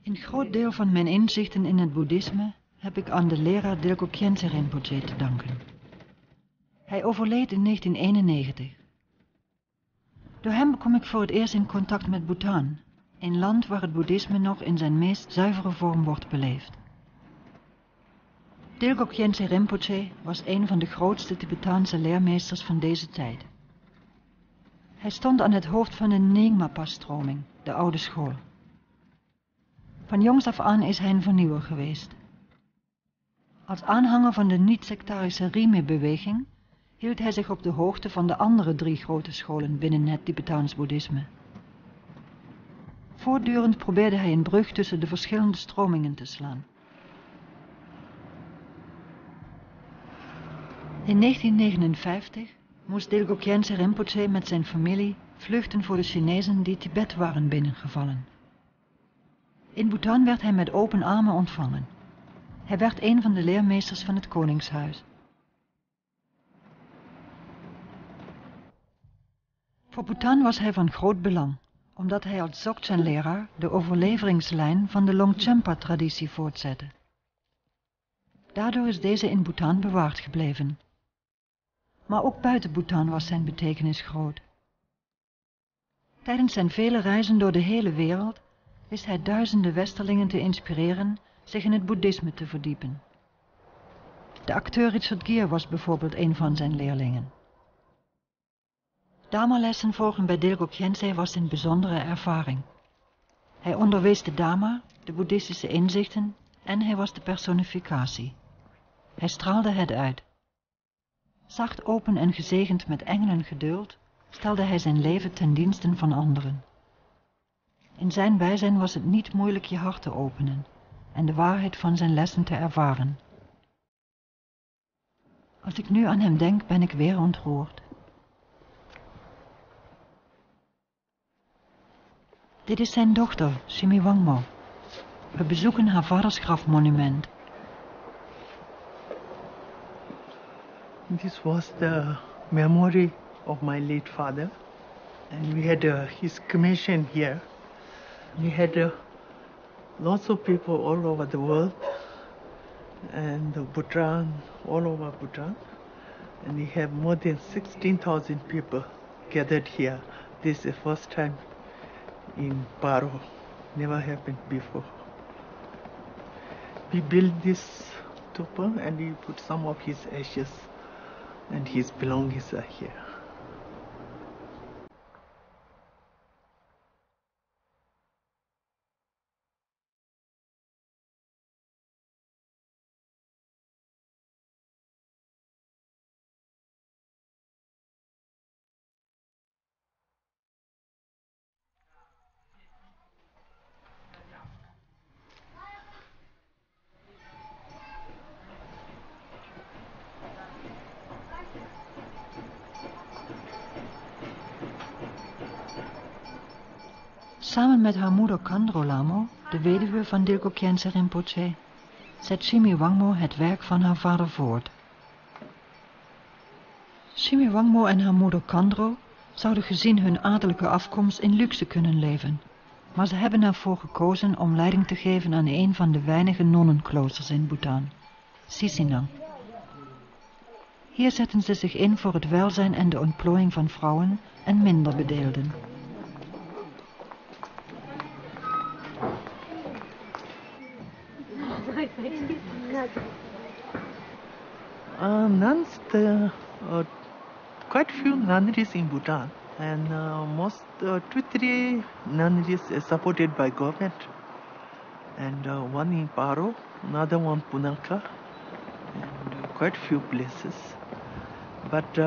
Een groot deel van mijn inzichten in het boeddhisme heb ik aan de leraar Dilgo Khyentse Rinpoche te danken. Hij overleed in 1991. Door hem kom ik voor het eerst in contact met Bhutan, een land waar het boeddhisme nog in zijn meest zuivere vorm wordt beleefd. Dilgo Khyentse Rinpoche was een van de grootste Tibetaanse leermeesters van deze tijd. Hij stond aan het hoofd van de Nyingma-stroming, de oude school. Van jongs af aan is hij een vernieuwer geweest. Als aanhanger van de niet-sectarische Rimé-beweging hield hij zich op de hoogte van de andere 3 grote scholen binnen het Tibetaans boeddhisme. Voortdurend probeerde hij een brug tussen de verschillende stromingen te slaan. In 1959 moest Dilgo Khyentse Rinpoche met zijn familie vluchten voor de Chinezen die Tibet waren binnengevallen. In Bhutan werd hij met open armen ontvangen. Hij werd een van de leermeesters van het koningshuis. Voor Bhutan was hij van groot belang, omdat hij als Dzogchen-leraar de overleveringslijn van de Longchenpa-traditie voortzette. Daardoor is deze in Bhutan bewaard gebleven. Maar ook buiten Bhutan was zijn betekenis groot. Tijdens zijn vele reizen door de hele wereld wist hij duizenden westerlingen te inspireren zich in het boeddhisme te verdiepen. De acteur Richard Gere was bijvoorbeeld een van zijn leerlingen. Dharma-lessen volgen bij Dilgo Khyentse was een bijzondere ervaring. Hij onderwees de Dharma, de boeddhistische inzichten en hij was de personificatie. Hij straalde het uit. Zacht, open en gezegend met engelen geduld stelde hij zijn leven ten dienste van anderen. In zijn bijzijn was het niet moeilijk je hart te openen en de waarheid van zijn lessen te ervaren. Als ik nu aan hem denk, ben ik weer ontroerd. Dit is zijn dochter, Shimi Wangmo. We bezoeken haar vaders grafmonument. This was the memory of my late father, and we had his cremation here. We had lots of people all over the world, and Bhutan, all over Bhutan, and we have more than 16,000 people gathered here. This is the first time in Paro, never happened before. We built this stupa and we put some of his ashes and his belongings are here. Samen met haar moeder Khandro Lamo, de weduwe van Dilgo Khyentse Rinpoche, zet Shimi Wangmo het werk van haar vader voort. Shimi Wangmo en haar moeder Khandro zouden gezien hun adellijke afkomst in luxe kunnen leven, maar ze hebben ervoor gekozen om leiding te geven aan een van de weinige nonnenkloosters in Bhutan, Sisinang. Hier zetten ze zich in voor het welzijn en de ontplooiing van vrouwen en minderbedeelden. Nuns, quite few nunneries in Bhutan, and most 2-3 nunneries are supported by government, and one in Paro, another one Punakha, and quite few places. But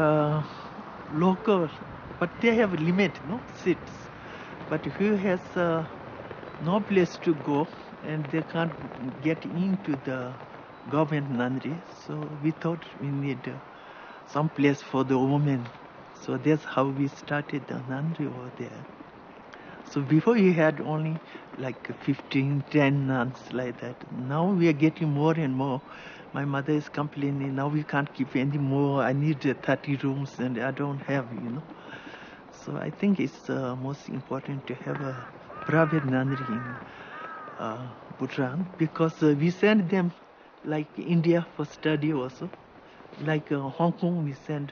local, but they have a limit, no seats. But who has no place to go, and they can't get into the government nunnery, so we thought we need some place for the women. So that's how we started the nunnery over there. So before we had only like 15, 10 nuns like that. Now we are getting more and more. My mother is complaining, now we can't keep any more. I need 30 rooms and I don't have, So I think it's most important to have a private nunnery in Bhutan, because we send them like India for study also. Like Hong Kong, we send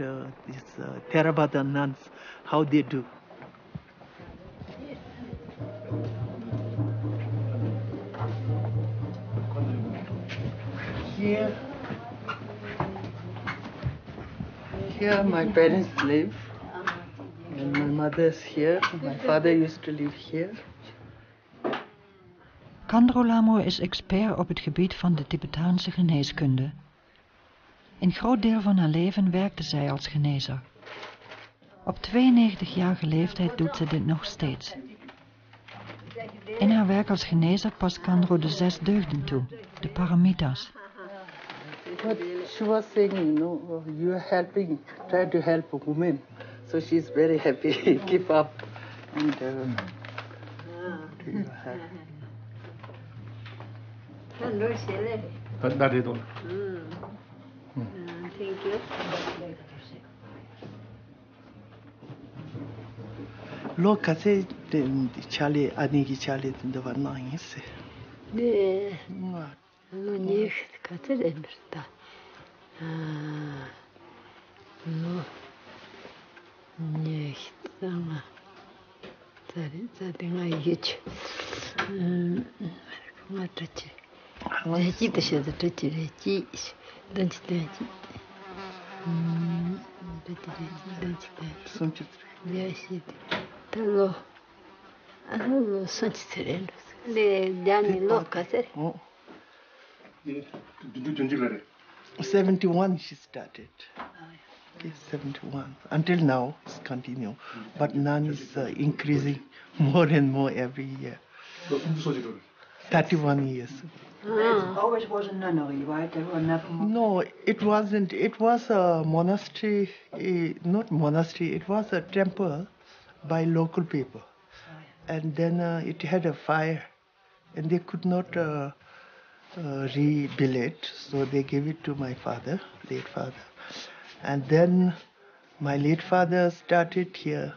these Theravada nuns, how they do. Here my parents live, and my mother's here. My father used to live here. Kandrolamo is expert op het gebied van de Tibetaanse geneeskunde. Een groot deel van haar leven werkte zij als genezer. Op 92-jarige leeftijd doet ze dit nog steeds. In haar werk als genezer past Kandro de 6 deugden toe, de paramitas. But she was saying, you are helping, try to help a woman. So she's very happy. Keep up. And do you have? Hello, Shelley. That is all. Thank you. Lo kase chale anigi chale tindava naingse. 네, 눈이 같이 됩니다. 네, 자리가 이게 맞지. 내지 드셔도 되지. 던지. Sunchit. 야시. 달로. 아무 선치들은 네, 야니 로카세. Oh. 전직을 71 she started. Yes, 71. Until now, it's continue. But none is increasing more and more every year. 31 years. It always was a nunnery, right? There were never more. No, it wasn't. It was a monastery, not monastery, it was a temple by local people. And then it had a fire, and they could not rebuild it, so they gave it to my father, late father. And then my late father started here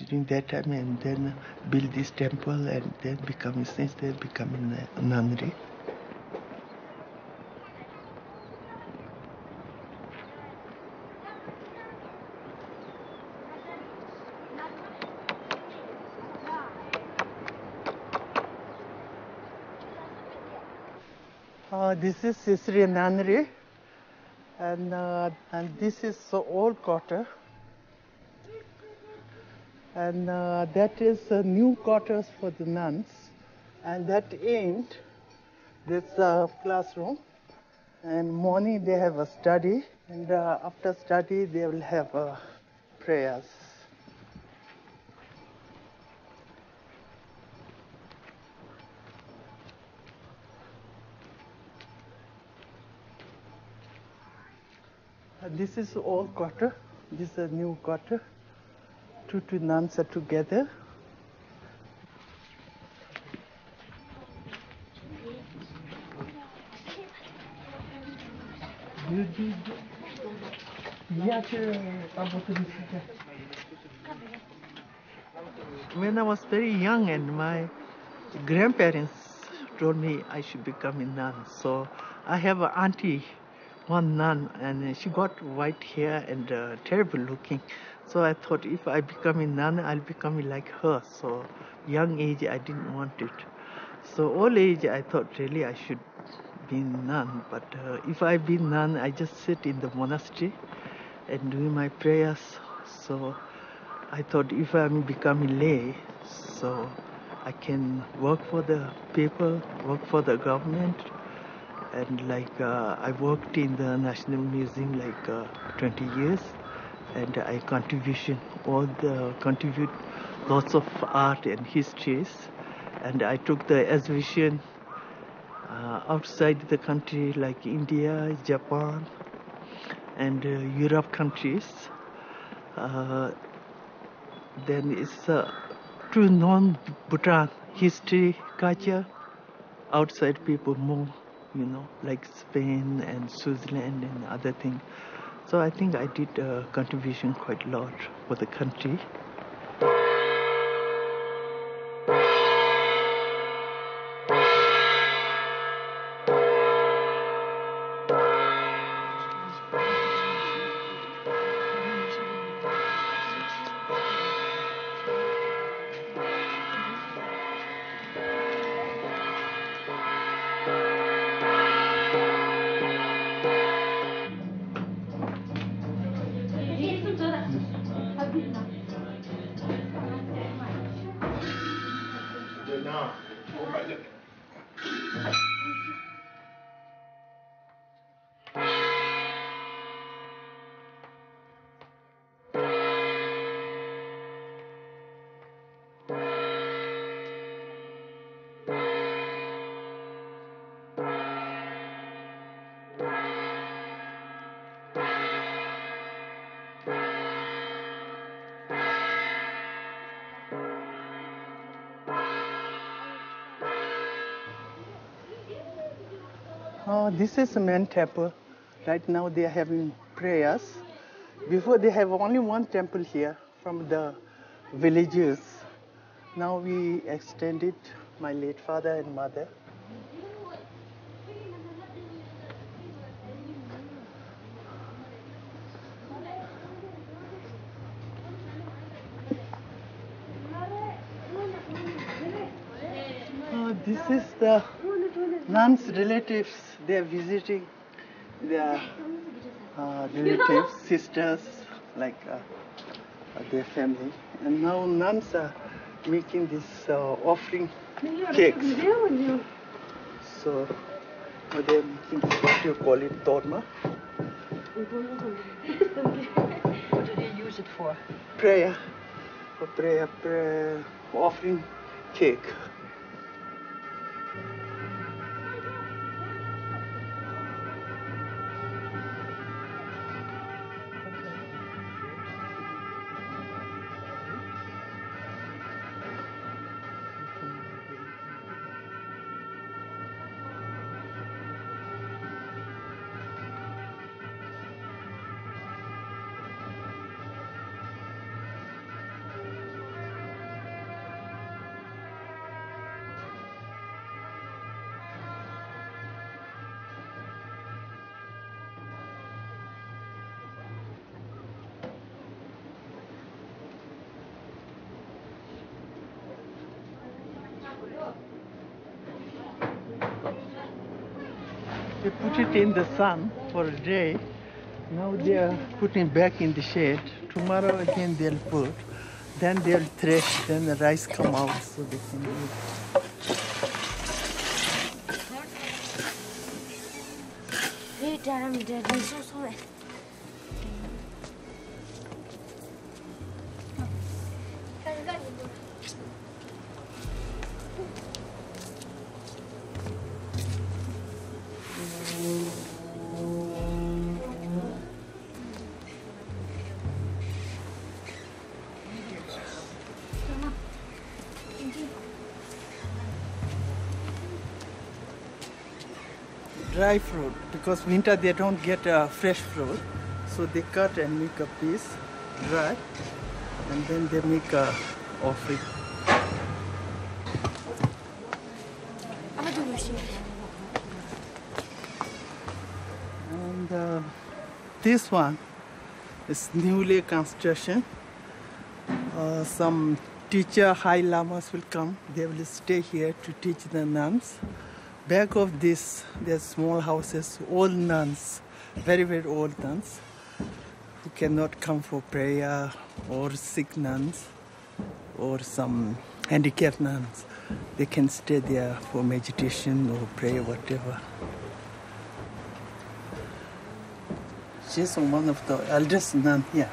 during that time, and then built this temple, and then since then becoming a nunnery. This is Sisri Nunnery, and this is the old quarter, and that is new quarters for the nuns, and that end this classroom, and morning they have a study, and after study they will have prayers. This is the old quarter. This is a new quarter. Two nuns are together. When I was very young, and my grandparents told me I should become a nun. So I have an auntie, one nun, and she got white hair and terrible looking. So I thought if I become a nun, I'll become like her. So young age, I didn't want it. So old age, I thought really I should be a nun. But if I be nun, I just sit in the monastery and doing my prayers. So I thought if I'm becoming lay, so I can work for the people, work for the government. And like I worked in the National Museum like 20 years, and I contribute lots of art and histories, and I took the exhibition outside the country like India, Japan, and Europe countries. Then it's to non-Bhutan history, culture, outside people more, like Spain and Switzerland and other things. So I think I did a contribution quite a lot for the country. This is the main temple. Right now they are having prayers. Before they have only one temple here from the villagers. Now we extended my late father and mother. This is the nuns' relatives. They are visiting their relatives, sisters, like their family. And now nuns are making this offering cakes. So they're making this, what do you call it, torma? What do they use it for? Prayer. For prayer, offering cake. They put it in the sun for a day. Now they are putting back in the shade. Tomorrow again they'll put. Then they'll thresh. Then the rice come out so they can eat. Dry fruit, because winter they don't get fresh fruit, so they cut and make a piece dry, and then they make a offering. And this one is newly construction. Some teacher, high lamas will come. They will stay here to teach the nuns. Back of this, there's small houses, old nuns, very, very old nuns, who cannot come for prayer, or sick nuns, or some handicapped nuns. They can stay there for meditation or prayer, whatever. She's one of the eldest nuns here.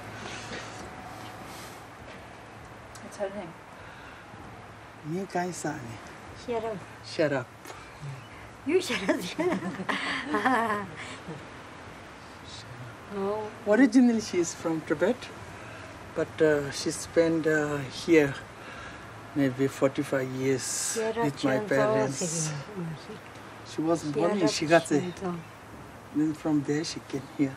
What's her name? You guys are Shut up. shut up. You shut up. Oh. Originally she is from Tibet, but she spent here maybe 45 years with my parents. She was born in Shigatse. Then from there she came here.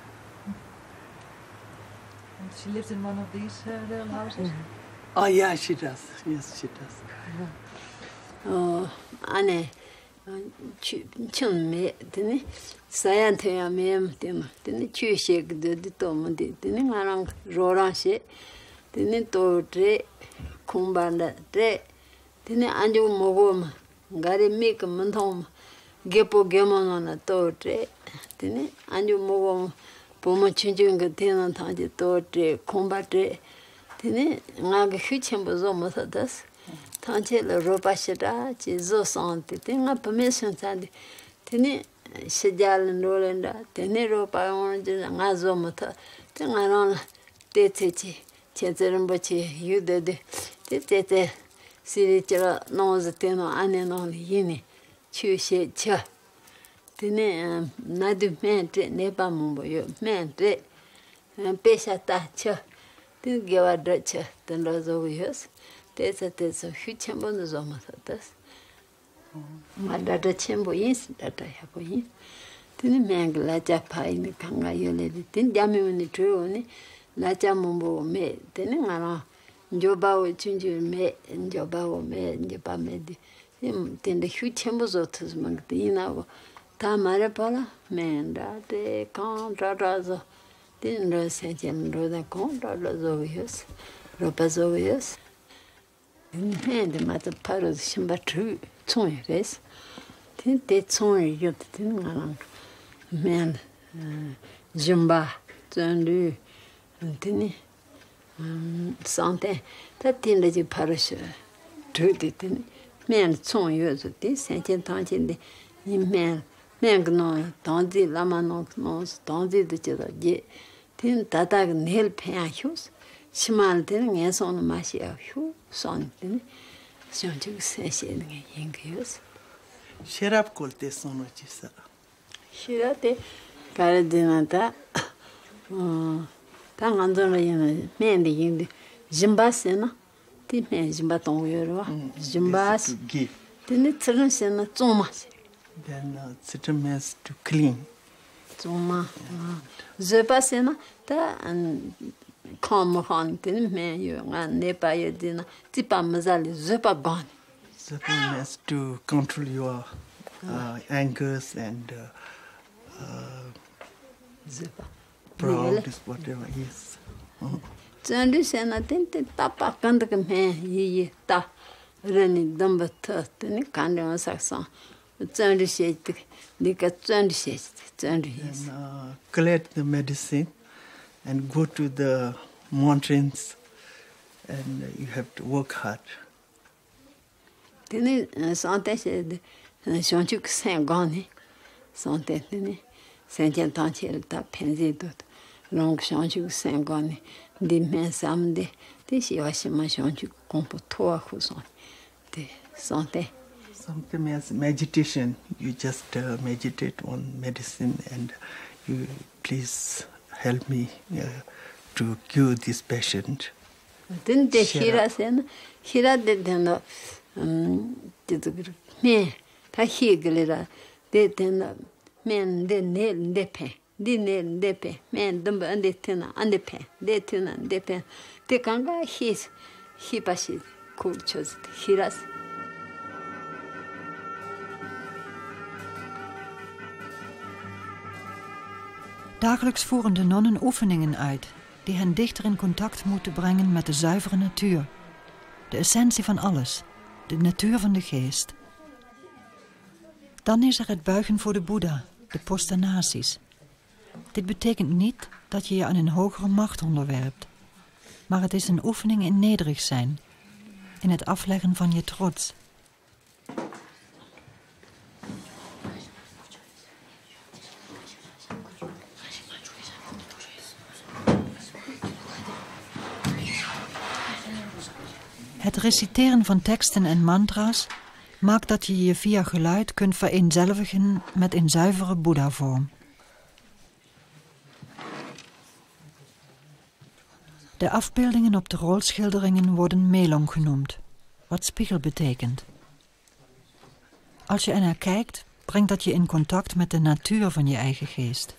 And she lives in one of these little houses? Oh yeah, she does. Yes, she does. Oh, Anne. Chun me, didn't Sayantia mem, didn't you shake the tom, didn't Arang Roranche, didn't to tre, Kumbanda tre, didn't Anju Mogum, Gary make a montom, Gepo Gemon on a toe tre, didn't Anju Mogum, Poma changing a tenant on the toe tre, combate, didn't Nag Hitchambazoma at us. Tanche la ropa shida, chi zo santi, tinga permission tadi, tini shijal nolenda, tini ropa onja nga zo mata, tinga rana te te chi, cheterimba chi yude de, te te siri chira noza teno ane noni yini, chu she cha, tini nadu mente nepa mumbo yo, mente, pesha ta cha, tini gewa dra cha, tendo zo yos. There's a huge chamber on the Zomatas. Data Chambo is data Yapoin. Tin Mang Laja Pine Kanga Yoli, Tin Yami True, Laja Mumbo me, Teningana, Joba Chinju me, and Joba me, and Japa made him. Then the huge chambers of Tasmagdina, Tamarapala, Manda, de Contra. Then Rosajan Roda Contra Rozovius, Ropazovius. And the matter part of Shimba true, Toys. Tin de Toy, you think, man, Jumba, Zandu, and Tinny, Sante, that thing that you parish, true, man, Toy, you this, and Tantin, the man, Mangno, Dondi, Lamanok nose, Dondi the Jedi, Tin Tatag nail panchus, Shimal, then yes on the Masia, who, son, then, John Juke says in Yankees. Sherab kolte sono chisa. Shirate Karadinata Tangandona Mendi in the Zimbasena, the man Zimbaton Yoro, Zimbas, Give. then it's a Thomas. Then settlements to clean. Zoma Zepasena, and come hunting man you and Nepaya dinner, Tipa Mazali, Zepa gone. Settlements to control your angers and Zepa. proud is whatever is. Sena tinte tapa kanda me ye ta reni damba tani kanda on saksa. Tsandu shit lika tsandu shit tsandu yes. And collect the medicine and go to the mountains and you have to work hard. Tini sante said shonchuk sen gone. Sante tini senjen tanchel ta penzi dot. Long shonchuk sen gone. Di men samde di shiwashima shonchuk kompo toa huson. Di sante. Something as meditation. You just meditate on medicine and you please help me to cure this patient. Then the Hira sen, Hira did the me, ta higlera, did the men, the nail, the pen, the nail, the pen, men, dumb and the tinner, and the pen, the tinner, the pen. The kanga his, hibashi, cultures, Hiras. Dagelijks voeren de nonnen oefeningen uit die hen dichter in contact moeten brengen met de zuivere natuur. De essentie van alles, de natuur van de geest. Dan is er het buigen voor de Boeddha, de postanaties. Dit betekent niet dat je je aan een hogere macht onderwerpt, maar het is een oefening in nederig zijn, in het afleggen van je trots. Het reciteren van teksten en mantra's maakt dat je je via geluid kunt vereenzelvigen met een zuivere Boeddha-vorm. De afbeeldingen op de rolschilderingen worden melong genoemd, wat spiegel betekent. Als je ernaar kijkt, brengt dat je in contact met de natuur van je eigen geest.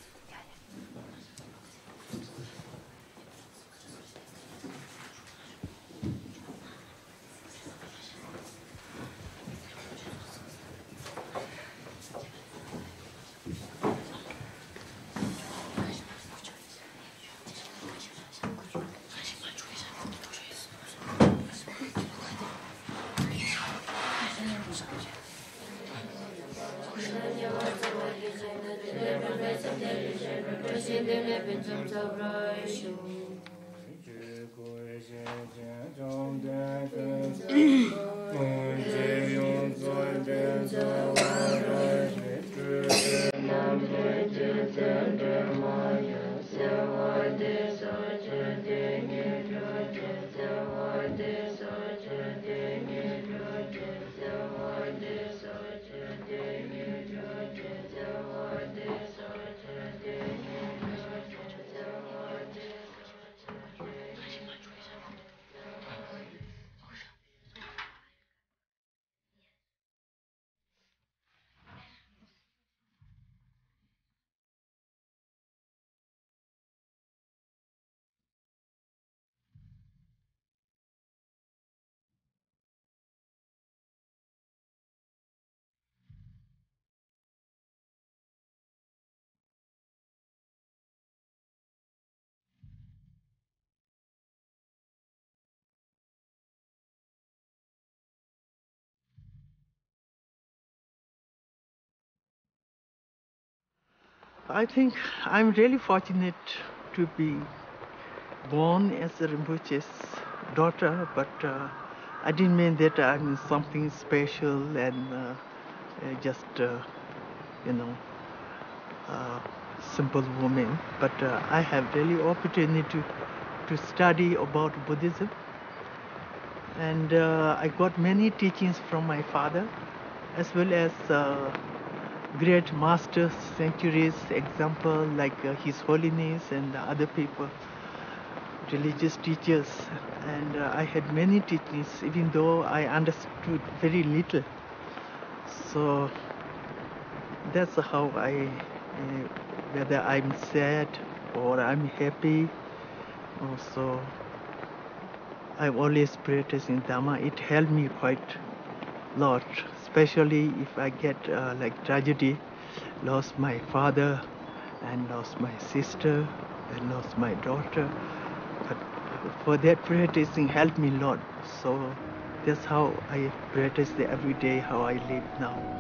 I think I'm really fortunate to be born as a Rinpoche's daughter, but I didn't mean that I'm something special and just, you know, simple woman. But I have really opportunity to study about Buddhism. And I got many teachings from my father, as well as great masters, centuries, example like His Holiness and other people, religious teachers. And I had many teachings, even though I understood very little. So that's how whether I'm sad or I'm happy, also I'm always practicing Dhamma. It helped me quite a lot, especially if I get like tragedy, lost my father and lost my sister and lost my daughter. But for that practicing helped me a lot. So that's how I practice every day, how I live now.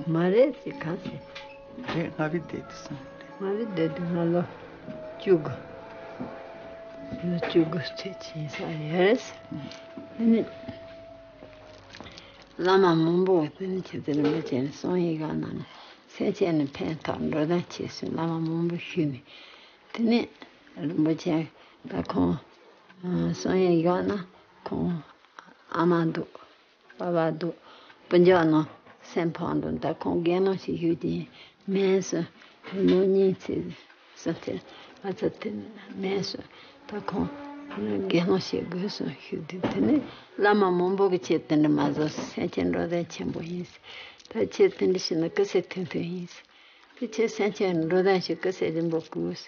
Maresi kasi. Ngavi dedes. Mari dedi ngalo juga. Lo juga chichi sa yes. Ni lama mumbo ni chitene mechen sonyi ga na. Sechen pen tan ro da chisu lama mumbo huni. Tini mechen da kon sonyi ga na kon amando babado penjano sempando da kon geno si hudi mesa noni se sate atate mesa da kon geno si guso hudi tene lama mombo che tene mazo sechen ro da chembo yis da che tene sina que se tente yis de che sechen ro da che que se limbo kus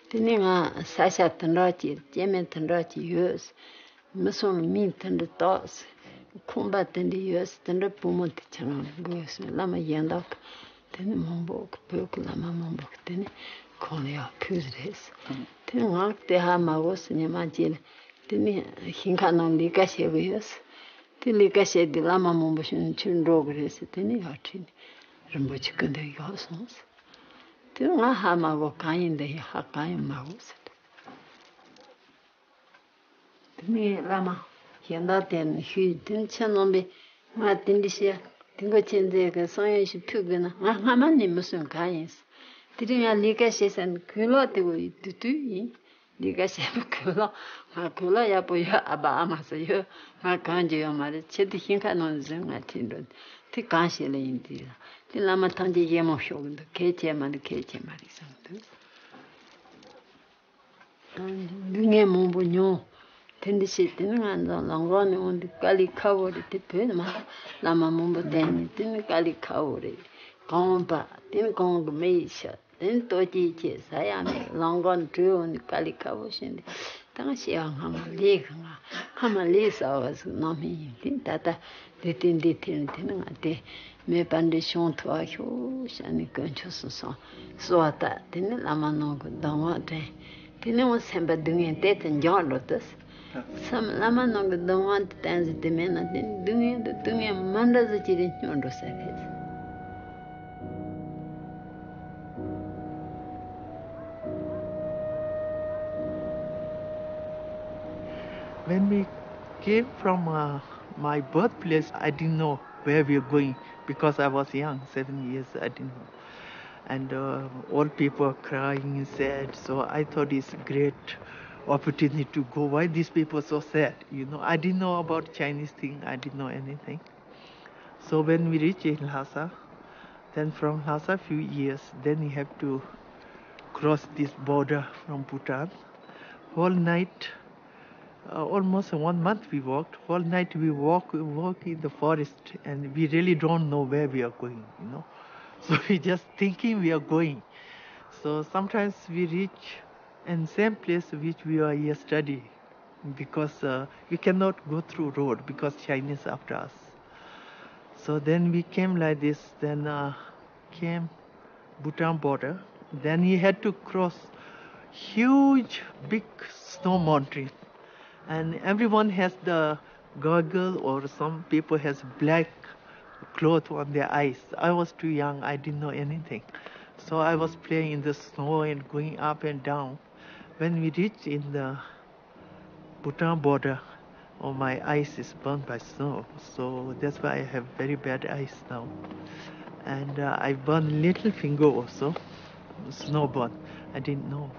tene nga sasha tendra chi jemen tendra chi yus meso min tende tos combatendo yus tende pumonte chana gus lama yandak tene mombo puk lama mombo tene konya puzres tene ngak te ha magos nyama jil tene hinkano lika shebus tene lika shedi lama mombo shin chin rogres tene yachin rumbo chikende yosons tene nga ha mago kain de ha kain magos tene lama yanda ten hu ten chanombe ma tindisia tingo chenze ga soye shi pugena nga mani musun kayes tiringa lika shesan kulo te wo tutu yi lika she kulo ma kulo ya po ya aba amasa yo ma kanje yo mare cheti hinka non zenga tindo ti kanshi le indira ti lama tanje yemo shogundo keche mari santo dunge mombo nyo tende se tene nganda langone ondi kali kawori te pena ma lama mombo tene tene kali kawori kompa tene kongo meisha tene toji che sayame langon trio ondi kali kawosinde tanga se hama lekanga hama lesa was nami tin tata de tene ngate me pande shon twa hyo shani kancho so ata tene lama nongo dangwa te tene mo semba dungen te ten jalotas Some lama no don't want to dance the men and doing a manda the children on service. When we came from my birthplace, I didn't know where we were going because I was young, 7 years, I didn't know. And all people are crying, sad, so I thought it's great opportunity to go. Why these people so sad? You know, I didn't know about Chinese thing. I didn't know anything. So when we reached in Lhasa, then from Lhasa few years, then we have to cross this border from Bhutan. Whole night, almost 1 month we walked. Whole night we walk in the forest, and we really don't know where we are going. You know, so we just thinking we are going. So sometimes we reach in same place which we are yesterday, because we cannot go through road because Chinese after us. So then we came like this, then came Bhutan border. Then he had to cross huge big snow mountain, and everyone has the goggle, or some people has black cloth on their eyes. I was too young, I didn't know anything. So I was playing in the snow and going up and down. When we reached in the Bhutan border, oh, my eyes is burned by snow. So that's why I have very bad eyes now. And I burned little finger also, snow burn. I didn't know.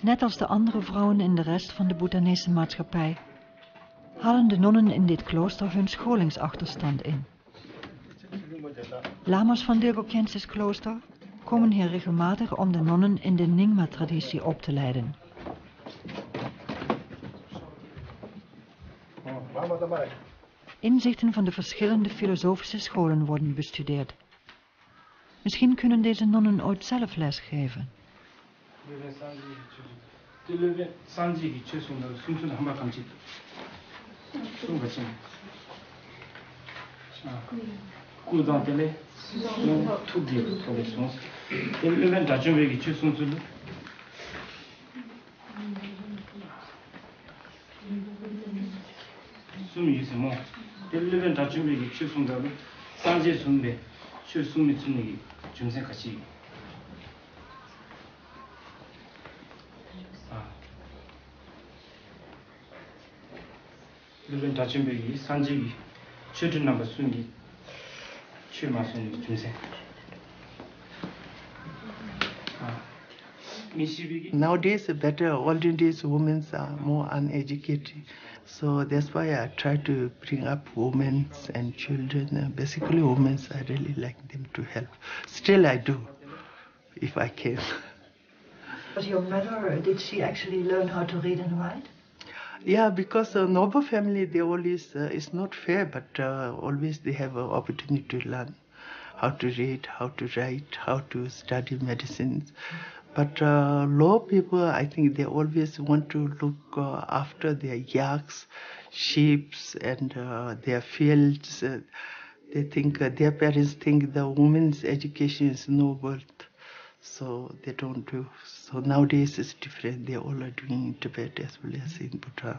Net als de andere vrouwen in de rest van de Bhutanese maatschappij halen de nonnen in dit klooster hun scholingsachterstand in. Lama's van Dilgo Khyentse's klooster komen hier regelmatig om de nonnen in de Nyingma-traditie op te leiden. Inzichten van de verschillende filosofische scholen worden bestudeerd. Misschien kunnen deze nonnen ooit zelf les geven. Nowadays better, olden days women are more uneducated. So that's why I try to bring up women and children. Basically women, I really like them to help. Still I do, if I can. Was your mother, did she actually learn how to read and write? Yeah, because noble family, they always, it's not fair, but always they have an opportunity to learn how to read, how to write, how to study medicines. But low people, I think they always want to look after their yaks, sheep, and their fields. They think, their parents think the women's education is noble, so they don't do. So nowadays it's different. They all are doing in Tibet as well as in Bhutan.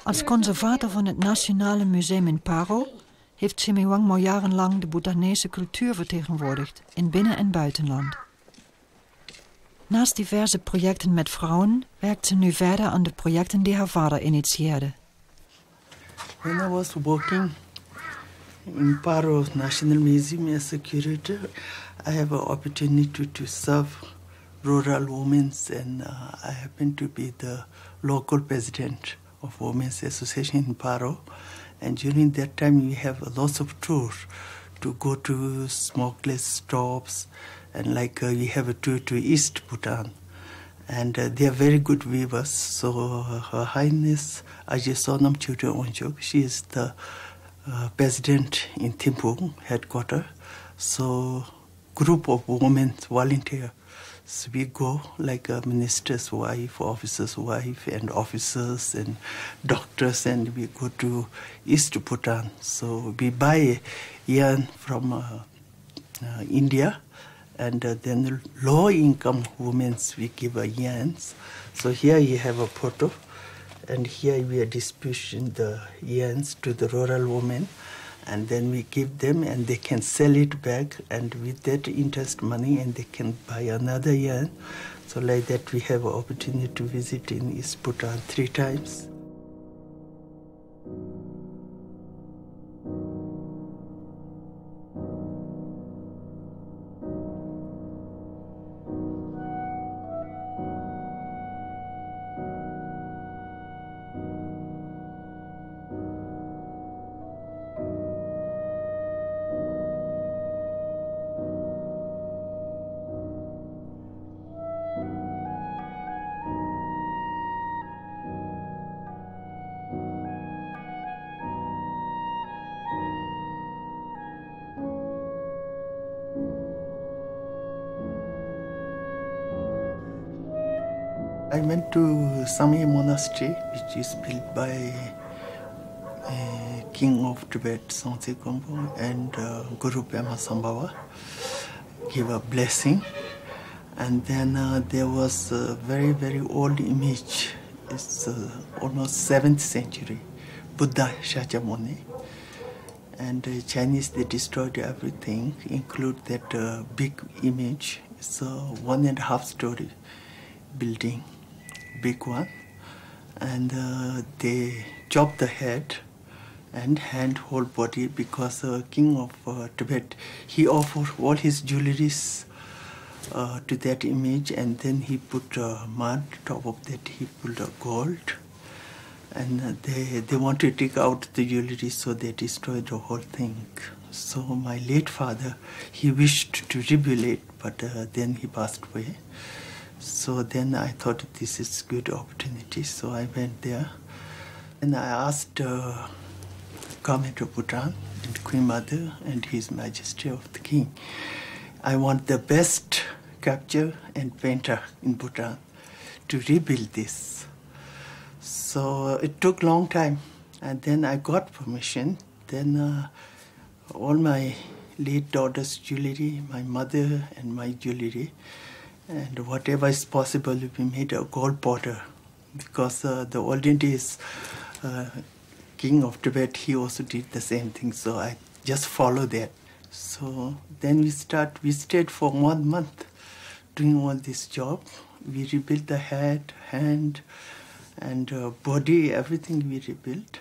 Als conservator van het Nationale Museum in Paro heeft Chimiwangmo jarenlang de Bhutanese cultuur vertegenwoordigd in binnen- en buitenland. Naast diverse projecten met vrouwen werkt ze nu verder aan de projecten die haar vader initieerde. When I was working in Paro National Museum as a curator, I have an opportunity to serve rural women, and I happen to be the local president of Women's Association in Paro. And during that time, we have lots of tours to go to smokeless stops, and we have a tour to East Bhutan. And they are very good weavers. So Her Highness Ajay Sonam Chudra Onchok, she is the president in Thimphu headquarters. So group of women volunteer. So we go like a minister's wife, officer's wife, and officers and doctors, and we go to East Bhutan. So we buy yarn from India, and then low-income women we give a yens. So here you have a photo, and here we are distributing the yens to the rural women, and then we give them, and they can sell it back, and with that interest money, and they can buy another yen. So like that, we have an opportunity to visit in East Bhutan 3 times. I went to Samye Monastery, which is built by King of Tibet, Songtse Kompo, and Guru Pema Sambhava. Give a blessing. And then there was a very, very old image. It's almost 7th century, Buddha Shakyamuni. And the Chinese, they destroyed everything, include that big image. It's a 1.5 story building, big one. And they chopped the head and hand, whole body, because King of Tibet, he offered all his jewelries to that image, and then he put mud, top of that he put gold. And they want to take out the jewelry, so they destroyed the whole thing. So my late father, he wished to rebuild it, but then he passed away. So then I thought this is a good opportunity, so I went there. And I asked Government of Bhutan and Queen Mother and His Majesty of the King, I want the best sculptor and painter in Bhutan to rebuild this. So it took a long time, and then I got permission. Then all my late daughter's jewelry, my mother and my jewelry, and whatever is possible, we made a gold powder, because the olden days, King of Tibet, he also did the same thing, so I just follow that. So then we stayed for 1 month doing all this job. We rebuilt the head, hand, and body, everything we rebuilt.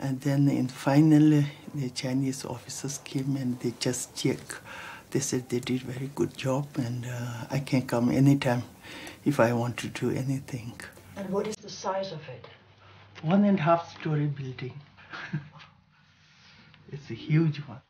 And then finally, the Chinese officers came and they just checked. They said they did very good job, and I can come anytime if I want to do anything. And what is the size of it? 1.5 story building. It's a huge one.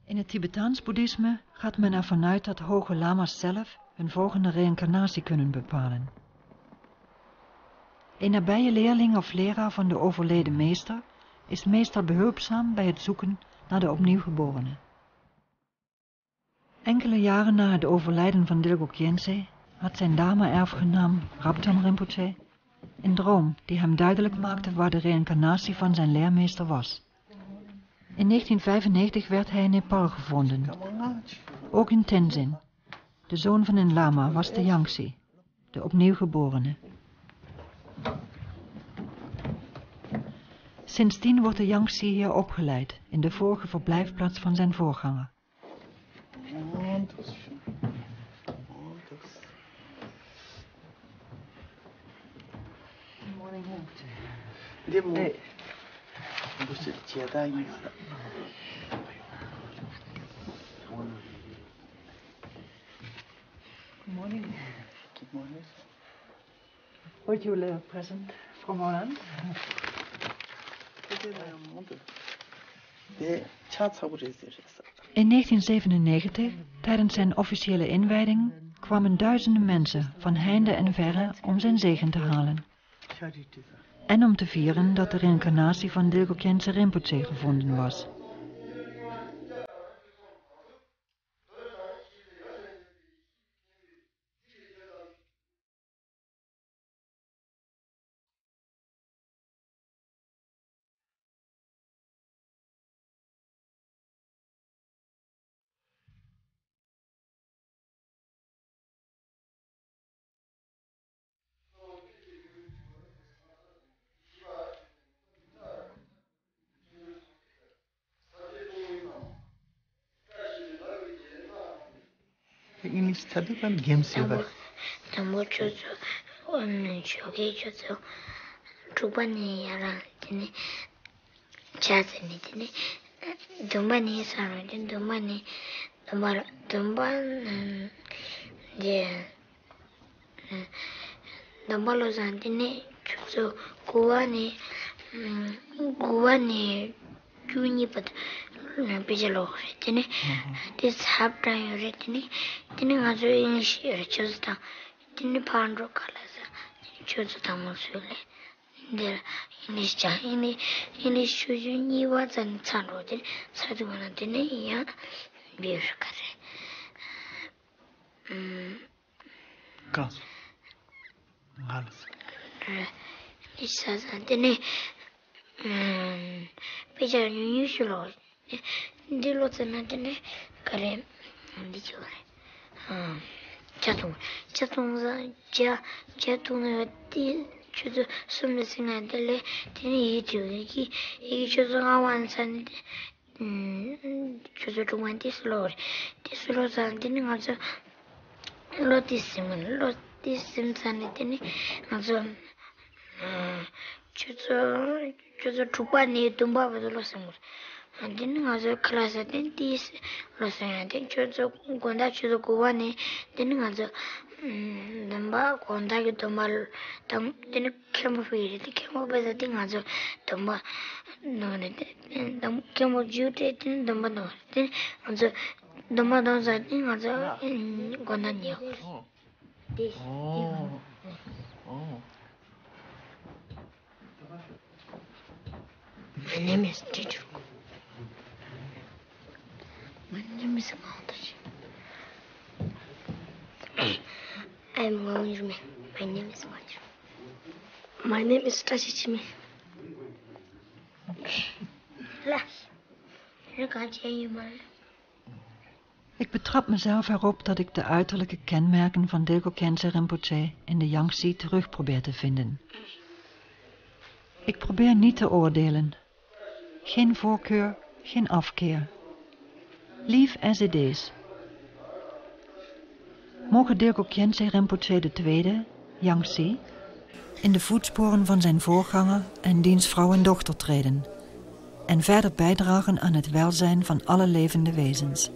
In het Tibetaans boeddhisme gaat men ervan uit dat hoge lama's zelf hun volgende reïncarnatie kunnen bepalen. Een nabije leerling of leraar van de overleden meester is meestal behulpzaam bij het zoeken naar de opnieuw geborene. Enkele jaren na het overlijden van Dilgo Khyentse had zijn dharma-erfgenaam Rabdhan Rinpoche een droom die hem duidelijk maakte waar de reïncarnatie van zijn leermeester was. In 1995 werd hij in Nepal gevonden. Ook in Tenzin. De zoon van een lama was de Yangtze, de opnieuw geborene. Sindsdien wordt de Yangtze hier opgeleid, in de vorige verblijfplaats van zijn voorganger. Good morning. Good morning. Would you like a present from Holland? In 1997, tijdens zijn officiële inwijding, kwamen duizenden mensen van heinde en verre om zijn zegen te halen. En om te vieren dat de reïncarnatie van Dilgo Khyentse Rinpoche gevonden was. English study and games yoga. Tambo chozo, shoge chozo, chubani yara, tini, chasini, tini, dumbani saro, tini, dumbani, dumban, dumbalo san, tini, chozo, guwani, juni pat, bijalo, tini, this half time, tini, tini ngazo English chozo ta, tini pandro kalasa, chozo ta musule. There English cha English chozo ni wa zan charo tini, sadu wana tini ya biur kare. Kas. Halas. Nisa zan tini, bija nyunyu shulo, dilo zana tini kare, di chore. Chatung za chatung di chozo sumne singa dele tini yitu iki chozo awan san chozo chungwan dislo san tini ngazo lo disim san tini ngazo chozo chupa ni tumba wado lo samur tini ngazo klasa tini dis lo san tini chozo gonda chozo kuwa ni tini ngazo damba gonda ki tumba tini kemo firi tini kemo beza tini ngazo tumba nore kemo jute tini damba nore tini ngazo damba donza tini ngazo gonda niyo My name is Teacher. My name is Maltaji. I'm going to me. My name is Maltaji. My name is Tashichimi. Ik betrap mezelf erop dat ik de uiterlijke kenmerken van Dilgo Khyentse Rinpoche in de Yangtze terug probeer te vinden. Ik probeer niet te oordelen. Geen voorkeur, geen afkeer. Leave as it is. Mogen Dilgo Khyentse Rinpoche II, Yangtze, in de voetsporen van zijn voorganger en diens vrouw en dochter treden en verder bijdragen aan het welzijn van alle levende wezens.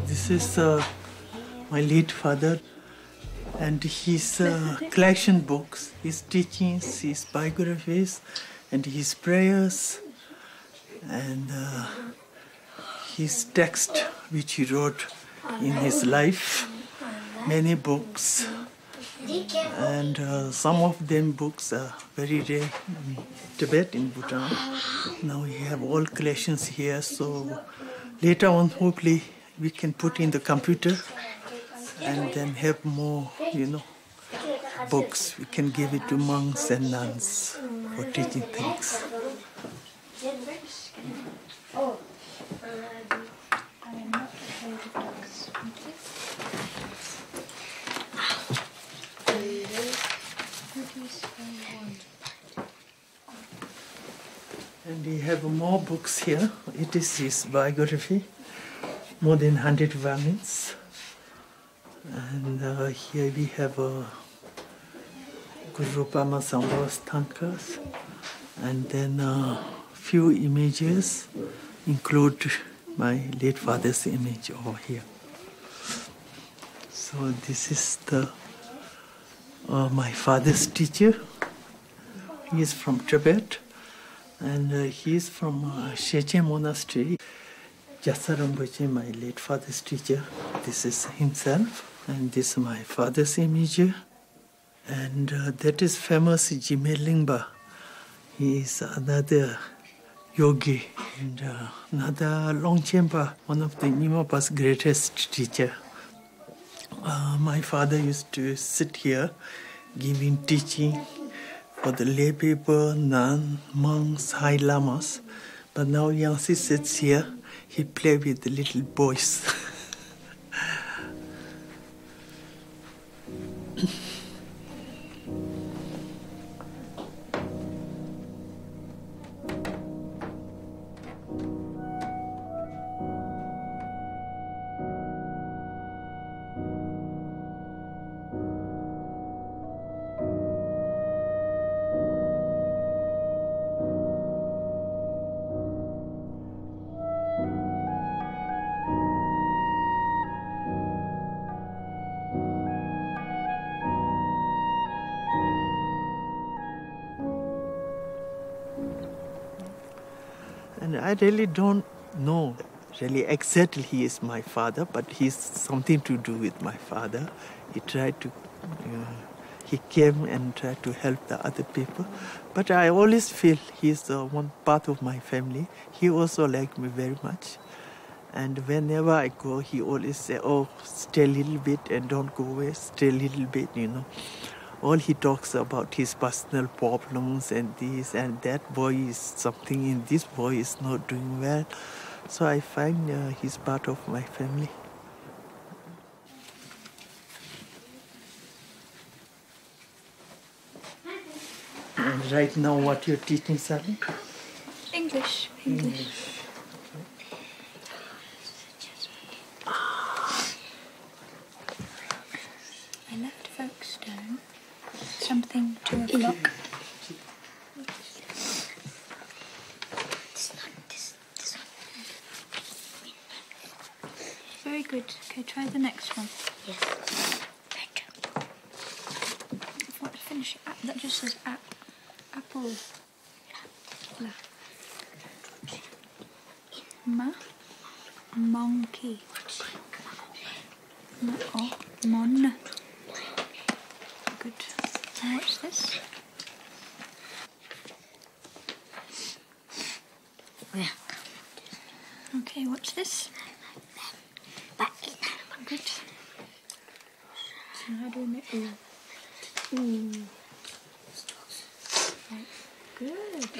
This is my late father and his collection books, his teachings, his biographies and his prayers and his text which he wrote in his life, many books and some of them books are very rare in Tibet, in Bhutan. Now we have all collections here, so later on hopefully we can put in the computer and then have more, books. We can give it to monks and nuns for teaching things. We have more books here. It is his biography, more than 100 volumes. And here we have Guru Rupama Sambhavas Tankas. And then few images include my late father's image over here. So this is the my father's teacher. He is from Tibet, and he is from Sheche Monastery. Gyatso Rinpoche, my late father's teacher. This is himself, and this is my father's image. And that is famous Jime Lingpa. He is another yogi, and another Longchenpa, one of the Nyingma's greatest teacher. My father used to sit here giving teaching for the lay people, nuns, monks, high lamas. But now Yangtze sits here, he plays with the little boys. And I really don't know really exactly he is my father, but he's something to do with my father. He tried to, he came and tried to help the other people. But I always feel he's one part of my family. He also liked me very much. And whenever I go, he always say, oh, stay a little bit and don't go away, stay a little bit, All he talks about his personal problems and this and that. Boy is something in this boy is not doing well. So I find he's part of my family. And right now, what you're teaching, Sally? English. I left Folkestone something 2 o'clock. Very good. Okay, try the next one. Yes. If I want to finish it, that just says apple. La. Monkey. Mon. Good. Now what's this? Okay, what's this? Good. So how do we make ooh? Right. Good.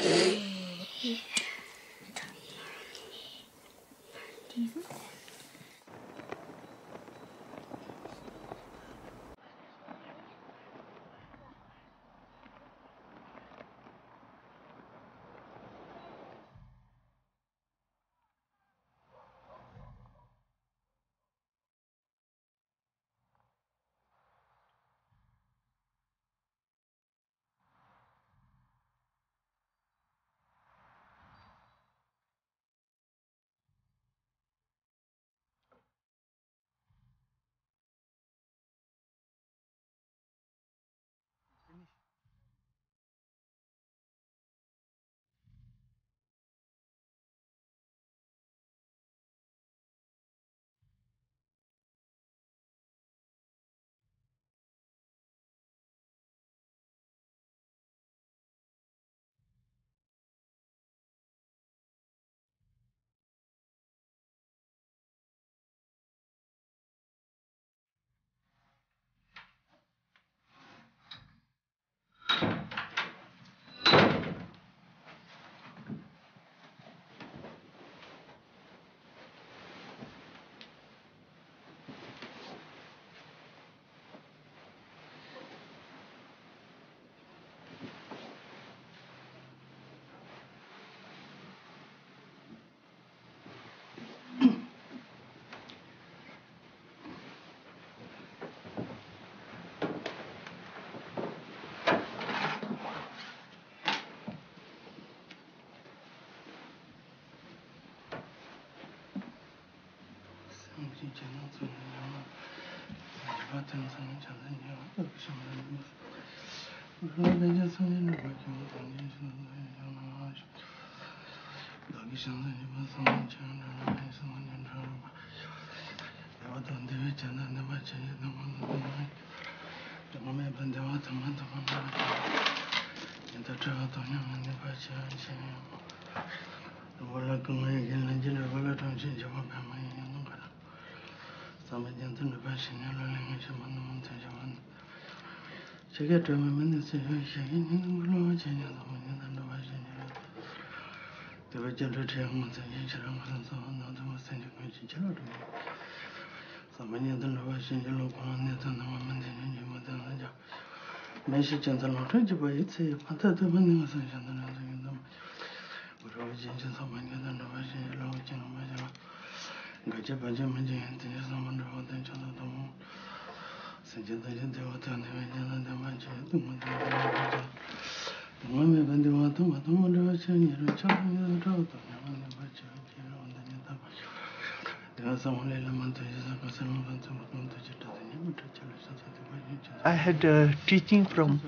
I had teaching from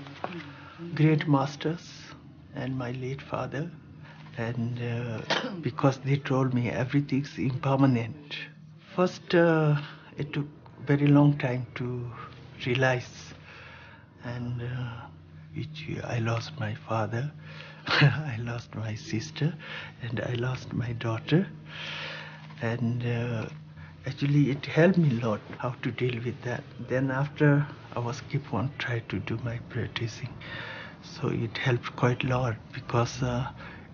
great masters and my late father, and because they told me everything's impermanent. First, it took very long time to realize, and which I lost my father, I lost my sister, and I lost my daughter, and actually it helped me a lot how to deal with that. Then after I was keep on trying to do my practicing, so it helped quite a lot because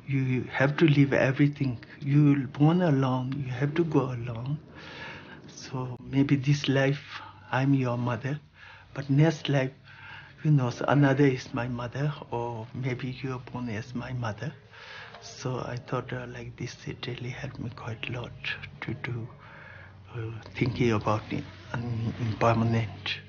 you have to leave everything. You're born alone, you have to go alone. So maybe this life I'm your mother, but next life, who knows, another is my mother, or maybe you're born as my mother. So I thought like this, it really helped me quite a lot to do thinking about it impermanent.